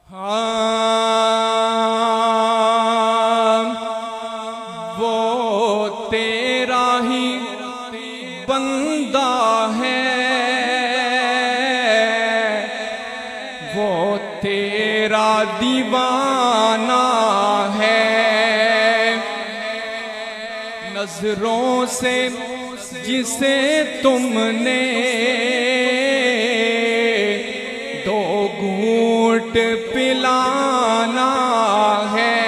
ہاں وہ تیرا ہی بندہ ہے، وہ تیرا دیوانہ ہے، نظروں سے جسے تم نے دو گھونٹ پلانا ہے،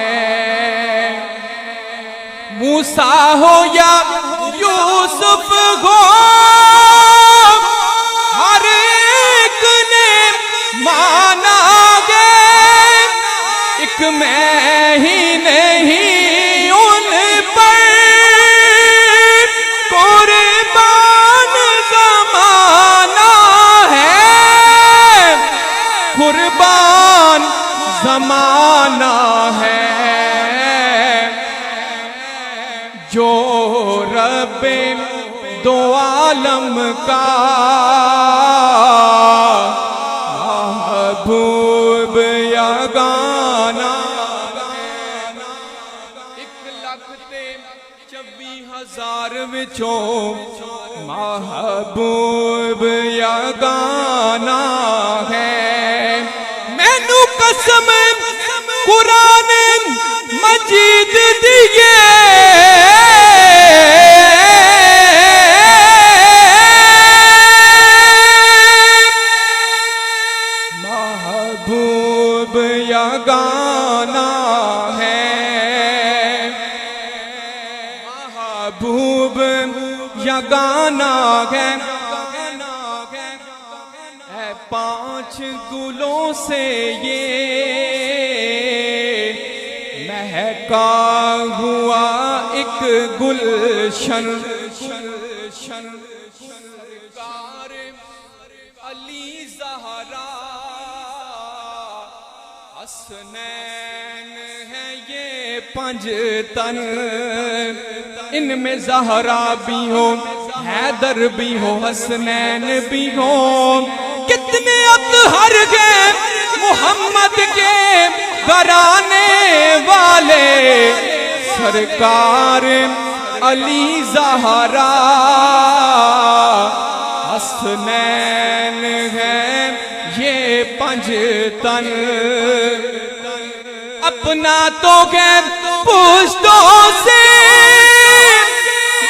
موسیٰ ہو یا یوسف ہو ہر ایک نے مانا ہے، ایک میں ہی نہیں ان پر قربان زمانہ ہے، قربان زمانہ ہے، جو رب دو عالم کا محبوب یگانہ، 1,24,000 وچوں محبوب یگانہ ہے، مینوں قسم قرآن مجید دیے محبوب یگانہ ہے، محبوب یگانہ ہے، اے 5 گلوں سے یہ مہکا ہوا ایک گلشن، سرکار علی زہرا حسنین ہے یہ 5 تن، ان میں زہرا بھی ہو، حیدر بھی ہو، حسنین بھی ہو، کتنے اطہر گئے محمد کے گھرانے والے، سرکار علی زہرا حسنین ہے یہ 5 تن، اپنا تو غیر پشتوں سے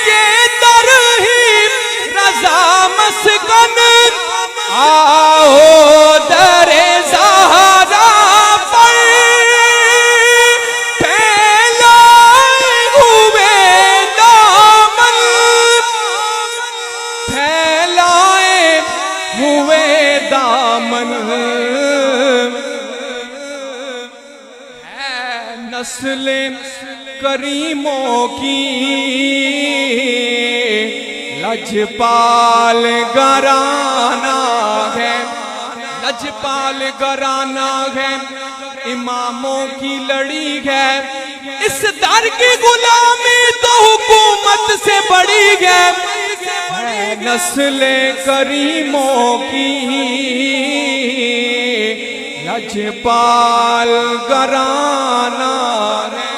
یہ در ہی رضا مسکن، آؤ در زہرا پر پھیلائے ہوئے دامن، پھیلائے ہوئے دامن، ہے نسل کریموں کی لجپال گھرانہ ہے، لجپال گھرانہ ہے، اماموں کی لڑی ہے، اس در کی غلامی تو حکومت سے بڑی ہے، نسل کریموں کی لجپال گھرانہ ہے۔